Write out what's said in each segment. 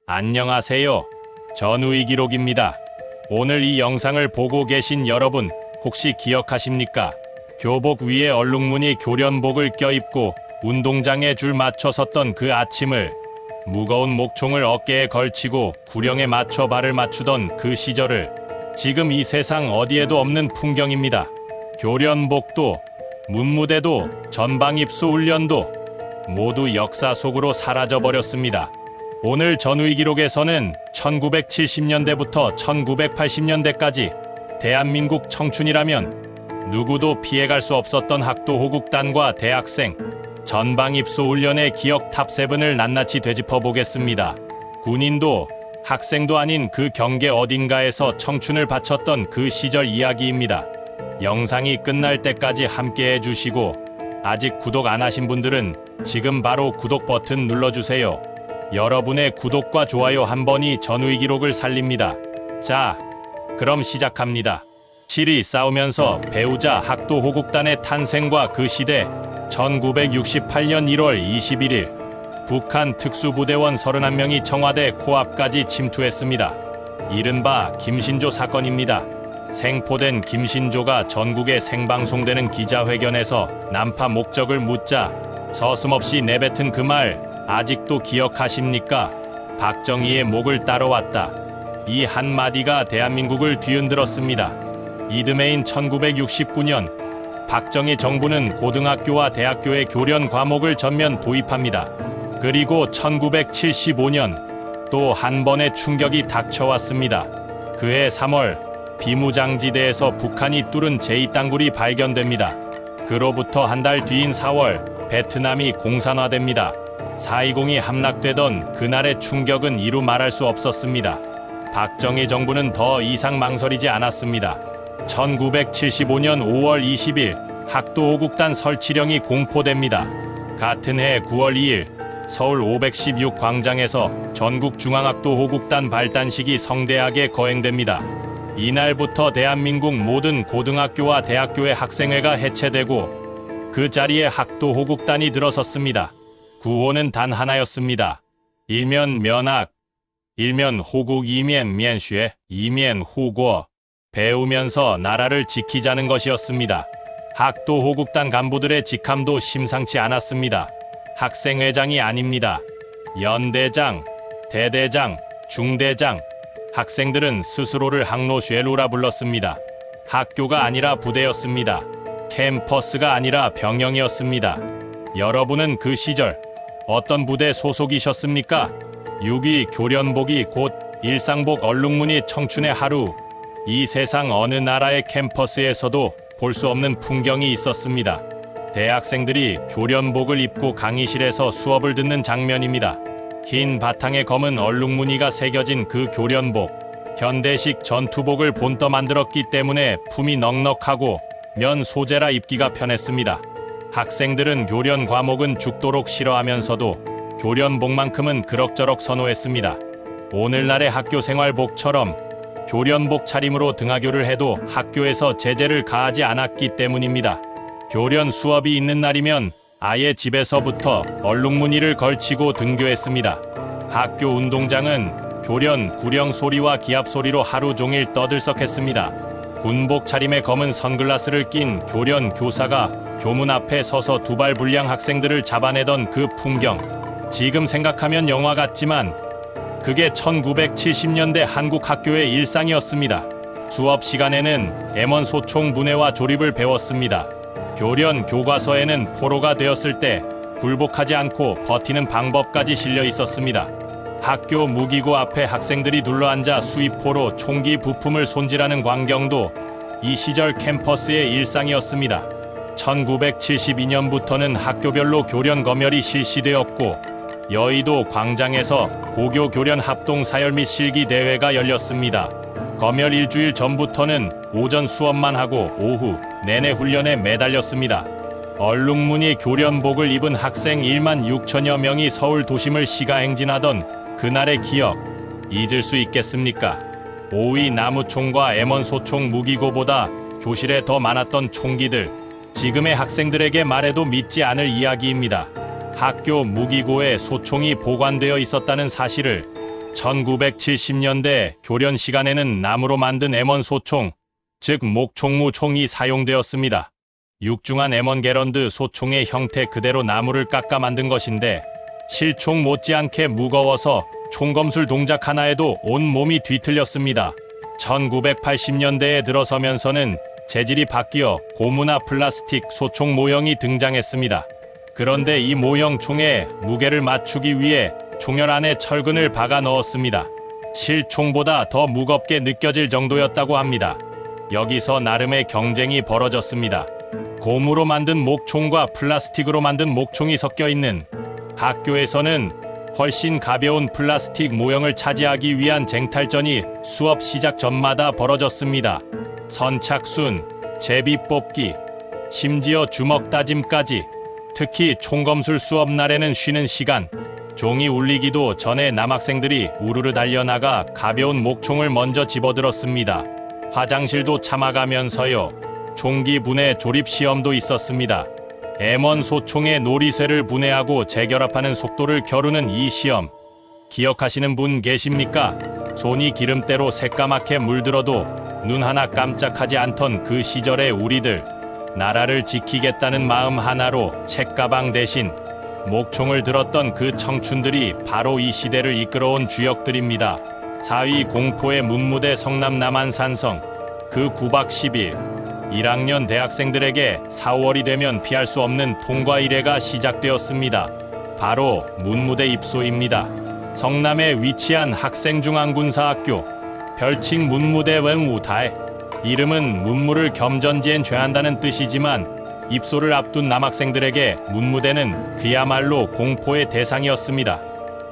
안녕하세요. 전우이기록입니다. 오늘 이 영상을 보고 계신 여러분 혹시 기억하십니까? 교복 위에 얼룩무늬 교련복을 껴입고 운동장에 줄 맞춰 섰던 그 아침을, 무거운 목총을 어깨에 걸치고 구령에 맞춰 발을 맞추던 그 시절을 지금 이 세상 어디에도 없는 풍경입니다. 교련복도, 문무대도, 전방입수 훈련도 모두 역사 속으로 사라져버렸습니다. 오늘 전우이기록에서는 1970년대부터 1980년대까지 대한민국 청춘이라면 누구도 피해갈 수 없었던 학도호국단과 대학생, 전방입수 훈련의 기억 탑7을 낱낱이 되짚어 보겠습니다. 군인도 학생도 아닌 그 경계 어딘가에서 청춘을 바쳤던 그 시절 이야기입니다. 영상이 끝날 때까지 함께 해주시고 아직 구독 안 하신 분들은 지금 바로 구독 버튼 눌러주세요. 여러분의 구독과 좋아요 한 번이 전우이기록을 살립니다. 자, 그럼 시작합니다. 7위 싸우면서 배우자 학도호국단의 탄생과 그 시대. 1968년 1월 21일 북한 특수부대원 31명이 청와대 코앞까지 침투했습니다. 이른바 김신조 사건입니다. 생포된 김신조가 전국에 생방송되는 기자회견에서 난파 목적을 묻자 서슴없이 내뱉은 그 말 아직도 기억하십니까? 박정희의 목을 따러왔다. 이 한마디가 대한민국을 뒤흔들었습니다. 이듬해인 1969년 박정희 정부는 고등학교와 대학교의 교련 과목을 전면 도입합니다. 그리고 1975년 또 한 번의 충격이 닥쳐왔습니다. 그해 3월 비무장지대에서 북한이 뚫은 제2땅굴이 발견됩니다. 그로부터 한 달 뒤인 4월 베트남이 공산화됩니다. 4.20이 함락되던 그날의 충격은 이루 말할 수 없었습니다. 박정희 정부는 더 이상 망설이지 않았습니다. 1975년 5월 20일 학도호국단 설치령이 공포됩니다. 같은 해 9월 2일 서울 516 광장에서 전국중앙학도호국단 발단식이 성대하게 거행됩니다. 이날부터 대한민국 모든 고등학교와 대학교의 학생회가 해체되고 그 자리에 학도호국단이 들어섰습니다. 구호는 단 하나였습니다. 일면 면학, 일면 호국 이면 면쉐, 이면 후고. 배우면서 나라를 지키자는 것이었습니다. 학도호국단 간부들의 직함도 심상치 않았습니다. 학생회장이 아닙니다. 연대장, 대대장, 중대장. 학생들은 스스로를 학노쉐루라 불렀습니다. 학교가 아니라 부대였습니다. 캠퍼스가 아니라 병영이었습니다. 여러분은 그 시절 어떤 부대 소속이셨습니까? 6위 교련복이 곧 일상복 얼룩무늬 청춘의 하루. 이 세상 어느 나라의 캠퍼스에서도 볼 수 없는 풍경이 있었습니다. 대학생들이 교련복을 입고 강의실에서 수업을 듣는 장면입니다. 흰 바탕에 검은 얼룩무늬가 새겨진 그 교련복. 현대식 전투복을 본떠 만들었기 때문에 품이 넉넉하고 면 소재라 입기가 편했습니다. 학생들은 교련 과목은 죽도록 싫어하면서도 교련복만큼은 그럭저럭 선호했습니다. 오늘날의 학교생활복처럼 교련복 차림으로 등하교를 해도 학교에서 제재를 가하지 않았기 때문입니다. 교련 수업이 있는 날이면 아예 집에서부터 얼룩무늬를 걸치고 등교했습니다. 학교 운동장은 교련 구령 소리와 기합 소리로 하루 종일 떠들썩했습니다. 군복 차림에 검은 선글라스를 낀 교련 교사가 교문 앞에 서서 두발 불량 학생들을 잡아내던 그 풍경. 지금 생각하면 영화 같지만 그게 1970년대 한국 학교의 일상이었습니다. 수업 시간에는 M1 소총 분해와 조립을 배웠습니다. 교련 교과서에는 포로가 되었을 때 굴복하지 않고 버티는 방법까지 실려 있었습니다. 학교 무기고 앞에 학생들이 둘러앉아 수입포로 총기 부품을 손질하는 광경도 이 시절 캠퍼스의 일상이었습니다. 1972년부터는 학교별로 교련 검열이 실시되었고 여의도 광장에서 고교 교련 합동 사열 및 실기 대회가 열렸습니다. 검열 일주일 전부터는 오전 수업만 하고 오후 내내 훈련에 매달렸습니다. 얼룩무늬 교련복을 입은 학생 1만 6천여 명이 서울 도심을 시가행진하던 그날의 기억 잊을 수 있겠습니까? 5위 나무총과 M1 소총 무기고보다 교실에 더 많았던 총기들. 지금의 학생들에게 말해도 믿지 않을 이야기입니다. 학교 무기고에 소총이 보관되어 있었다는 사실을 1970년대 교련 시간에는 나무로 만든 M1 소총, 즉 목총무 총이 사용되었습니다. 육중한 M1 게런드 소총의 형태 그대로 나무를 깎아 만든 것인데 실총 못지않게 무거워서 총검술 동작 하나에도 온 몸이 뒤틀렸습니다. 1980년대에 들어서면서는 재질이 바뀌어 고무나 플라스틱 소총 모형이 등장했습니다. 그런데 이 모형 총에 무게를 맞추기 위해 총열 안에 철근을 박아 넣었습니다. 실총보다 더 무겁게 느껴질 정도였다고 합니다. 여기서 나름의 경쟁이 벌어졌습니다. 고무로 만든 목총과 플라스틱으로 만든 목총이 섞여 있는 학교에서는 훨씬 가벼운 플라스틱 모형을 차지하기 위한 쟁탈전이 수업 시작 전마다 벌어졌습니다. 선착순, 제비 뽑기, 심지어 주먹 다짐까지. 특히 총검술 수업 날에는 쉬는 시간, 종이 울리기도 전에 남학생들이 우르르 달려나가 가벼운 목총을 먼저 집어들었습니다. 화장실도 참아가면서요. 총기 분해 조립 시험도 있었습니다. M1 소총의 놀이쇠를 분해하고 재결합하는 속도를 겨루는 이 시험. 기억하시는 분 계십니까? 손이 기름때로 새까맣게 물들어도 눈 하나 깜짝하지 않던 그 시절의 우리들. 나라를 지키겠다는 마음 하나로 책가방 대신 목총을 들었던 그 청춘들이 바로 이 시대를 이끌어온 주역들입니다. 4위 공포의 문무대 성남 남한산성. 그 9박 10일 1학년 대학생들에게 4월이 되면 피할 수 없는 통과 이래가 시작되었습니다. 바로 문무대 입소입니다. 성남에 위치한 학생중앙군사학교, 별칭 문무대 웬우달. 이름은 문무를 겸전지엔 죄한다는 뜻이지만 입소를 앞둔 남학생들에게 문무대는 그야말로 공포의 대상이었습니다.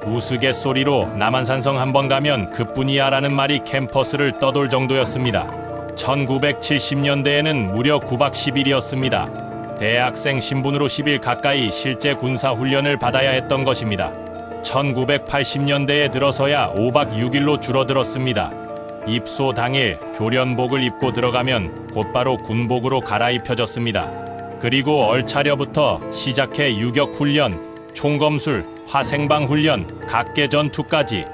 우스갯소리로 남한산성 한번 가면 그뿐이야라는 말이 캠퍼스를 떠돌 정도였습니다. 1970년대에는 무려 9박 10일이었습니다. 대학생 신분으로 10일 가까이 실제 군사훈련을 받아야 했던 것입니다. 1980년대에 들어서야 5박 6일로 줄어들었습니다. 입소 당일 교련복을 입고 들어가면 곧바로 군복으로 갈아입혀졌습니다. 그리고 얼차려부터 시작해 유격훈련, 총검술, 화생방훈련, 각계전투까지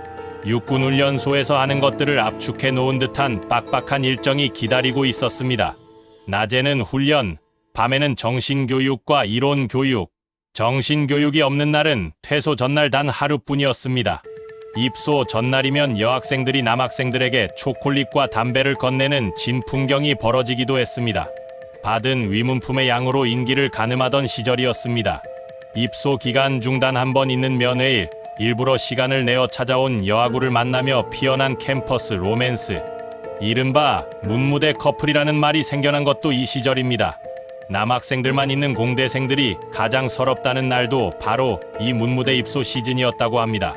육군훈련소에서 하는 것들을 압축해 놓은 듯한 빡빡한 일정이 기다리고 있었습니다. 낮에는 훈련, 밤에는 정신교육과 이론교육. 정신교육이 없는 날은 퇴소 전날 단 하루뿐이었습니다. 입소 전날이면 여학생들이 남학생들에게 초콜릿과 담배를 건네는 진풍경이 벌어지기도 했습니다. 받은 위문품의 양으로 인기를 가늠하던 시절이었습니다. 입소 기간 중단 한 번 있는 면회일, 일부러 시간을 내어 찾아온 여아구를 만나며 피어난 캠퍼스 로맨스. 이른바 문무대 커플이라는 말이 생겨난 것도 이 시절입니다. 남학생들만 있는 공대생들이 가장 서럽다는 날도 바로 이 문무대 입소 시즌이었다고 합니다.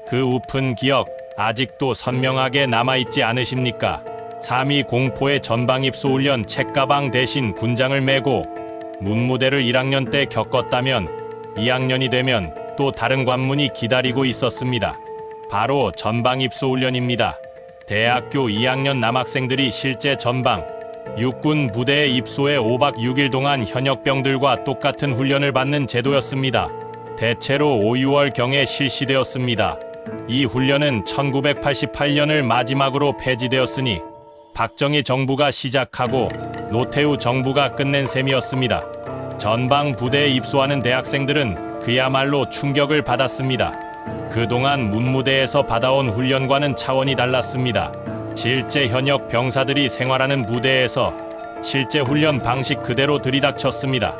그 우픈 기억 아직도 선명하게 남아있지 않으십니까? 3위 공포의 전방입소 훈련 책가방 대신 군장을 메고 문무대를 1학년 때 겪었다면 2학년이 되면 또 다른 관문이 기다리고 있었습니다. 바로 전방입소 훈련입니다. 대학교 2학년 남학생들이 실제 전방 육군 부대에 입소해 5박 6일 동안 현역병들과 똑같은 훈련을 받는 제도였습니다. 대체로 5, 6월경에 실시되었습니다. 이 훈련은 1988년을 마지막으로 폐지되었으니 박정희 정부가 시작하고 노태우 정부가 끝낸 셈이었습니다. 전방 부대에 입소하는 대학생들은 그야말로 충격을 받았습니다. 그동안 문무대에서 받아온 훈련과는 차원이 달랐습니다. 실제 현역 병사들이 생활하는 부대에서 실제 훈련 방식 그대로 들이닥쳤습니다.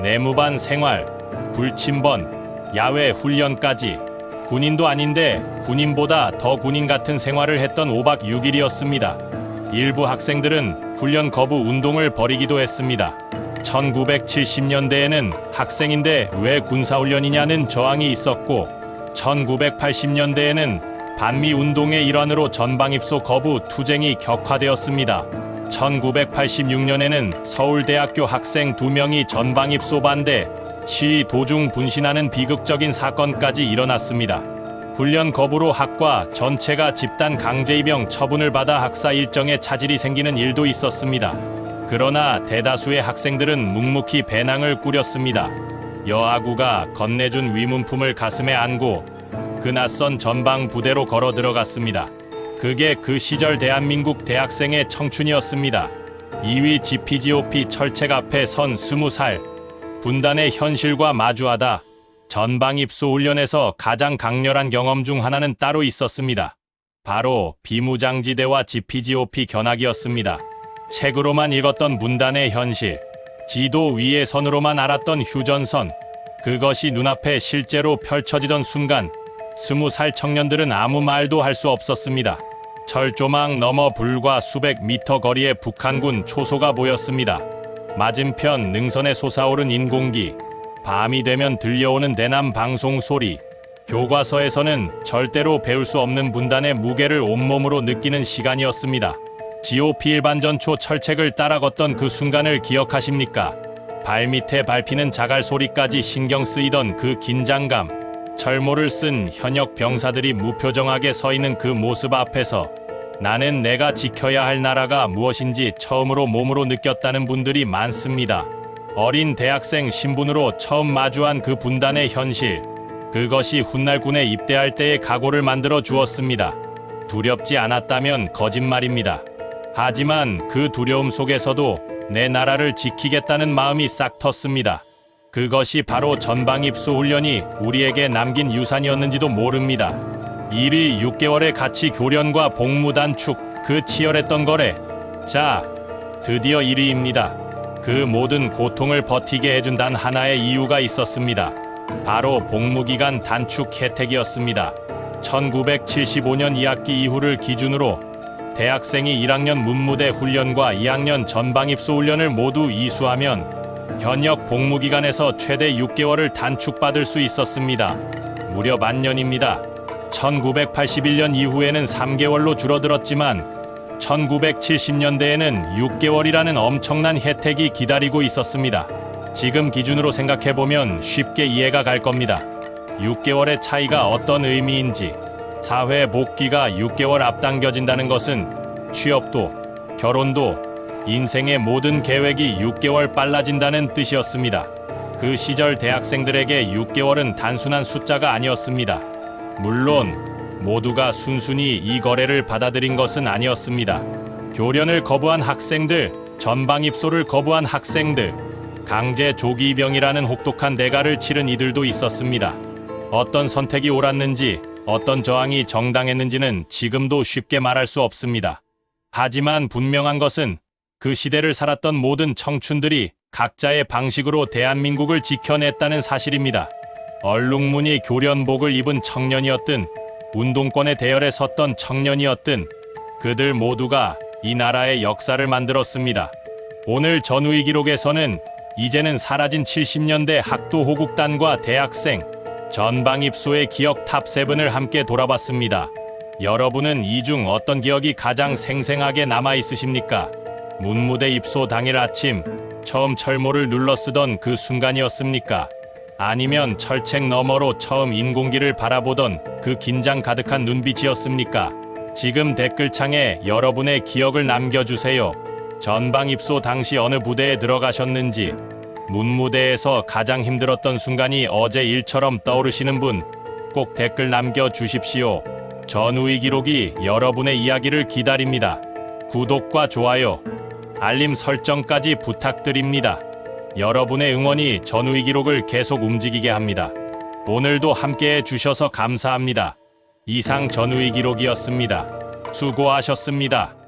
내무반 생활, 불침번, 야외 훈련까지. 군인도 아닌데 군인보다 더 군인 같은 생활을 했던 5박 6일이었습니다. 일부 학생들은 훈련 거부 운동을 벌이기도 했습니다. 1970년대에는 학생인데 왜 군사훈련이냐는 저항이 있었고 1980년대에는 반미 운동의 일환으로 전방입소 거부 투쟁이 격화되었습니다. 1986년에는 서울대학교 학생 2명이 전방입소 반대 시위 도중 분신하는 비극적인 사건까지 일어났습니다. 훈련 거부로 학과 전체가 집단 강제입영 처분을 받아 학사 일정에 차질이 생기는 일도 있었습니다. 그러나 대다수의 학생들은 묵묵히 배낭을 꾸렸습니다. 여아구가 건네준 위문품을 가슴에 안고 그 낯선 전방 부대로 걸어 들어갔습니다. 그게 그 시절 대한민국 대학생의 청춘이었습니다. 2위 GPGOP 철책 앞에 선 20살. 분단의 현실과 마주하다. 전방 입소 훈련에서 가장 강렬한 경험 중 하나는 따로 있었습니다. 바로 비무장지대와 GPGOP 견학이었습니다. 책으로만 읽었던 분단의 현실, 지도 위의 선으로만 알았던 휴전선, 그것이 눈앞에 실제로 펼쳐지던 순간 20살 청년들은 아무 말도 할 수 없었습니다. 철조망 너머 불과 수백 미터 거리에 북한군 초소가 보였습니다. 맞은편 능선에 솟아오른 인공기, 밤이 되면 들려오는 대남 방송 소리, 교과서에서는 절대로 배울 수 없는 분단의 무게를 온몸으로 느끼는 시간이었습니다. GOP 일반전초 철책을 따라 걷던 그 순간을 기억하십니까? 발밑에 밟히는 자갈 소리까지 신경 쓰이던 그 긴장감, 철모를 쓴 현역 병사들이 무표정하게 서 있는 그 모습 앞에서 나는 내가 지켜야 할 나라가 무엇인지 처음으로 몸으로 느꼈다는 분들이 많습니다. 어린 대학생 신분으로 처음 마주한 그 분단의 현실, 그것이 훗날 군에 입대할 때의 각오를 만들어 주었습니다. 두렵지 않았다면 거짓말입니다. 하지만 그 두려움 속에서도 내 나라를 지키겠다는 마음이 싹 텄습니다. 그것이 바로 전방 입소 훈련이 우리에게 남긴 유산이었는지도 모릅니다. 1위 6개월의 같이 교련과 복무 단축, 그 치열했던 거래. 자, 드디어 1위입니다. 그 모든 고통을 버티게 해준 단 하나의 이유가 있었습니다. 바로 복무기간 단축 혜택이었습니다. 1975년 2학기 이후를 기준으로 대학생이 1학년 문무대 훈련과 2학년 전방 입소 훈련을 모두 이수하면 현역 복무기간에서 최대 6개월을 단축받을 수 있었습니다. 무려 만년입니다. 1981년 이후에는 3개월로 줄어들었지만 1970년대에는 6개월이라는 엄청난 혜택이 기다리고 있었습니다. 지금 기준으로 생각해보면 쉽게 이해가 갈 겁니다. 6개월의 차이가 어떤 의미인지, 사회 복귀가 6개월 앞당겨진다는 것은 취업도, 결혼도, 인생의 모든 계획이 6개월 빨라진다는 뜻이었습니다. 그 시절 대학생들에게 6개월은 단순한 숫자가 아니었습니다. 물론 모두가 순순히 이 거래를 받아들인 것은 아니었습니다. 교련을 거부한 학생들, 전방 입소를 거부한 학생들, 강제 조기 입영이라는 혹독한 대가를 치른 이들도 있었습니다. 어떤 선택이 옳았는지, 어떤 저항이 정당했는지는 지금도 쉽게 말할 수 없습니다. 하지만 분명한 것은 그 시대를 살았던 모든 청춘들이 각자의 방식으로 대한민국을 지켜냈다는 사실입니다. 얼룩무늬 교련복을 입은 청년이었든 운동권의 대열에 섰던 청년이었든 그들 모두가 이 나라의 역사를 만들었습니다. 오늘 전우희 기록에서는 이제는 사라진 70년대 학도 호국단과 대학생, 전방 입소의 기억 탑7을 함께 돌아봤습니다. 여러분은 이 중 어떤 기억이 가장 생생하게 남아 있으십니까? 문무대 입소 당일 아침, 처음 철모를 눌러 쓰던 그 순간이었습니까? 아니면 철책 너머로 처음 인공기를 바라보던 그 긴장 가득한 눈빛이었습니까? 지금 댓글창에 여러분의 기억을 남겨주세요. 전방 입소 당시 어느 부대에 들어가셨는지, 문무대에서 가장 힘들었던 순간이 어제 일처럼 떠오르시는 분, 꼭 댓글 남겨주십시오. 전우희 기록이 여러분의 이야기를 기다립니다. 구독과 좋아요, 알림 설정까지 부탁드립니다. 여러분의 응원이 전우희 기록을 계속 움직이게 합니다. 오늘도 함께해 주셔서 감사합니다. 이상 전우희 기록이었습니다. 수고하셨습니다.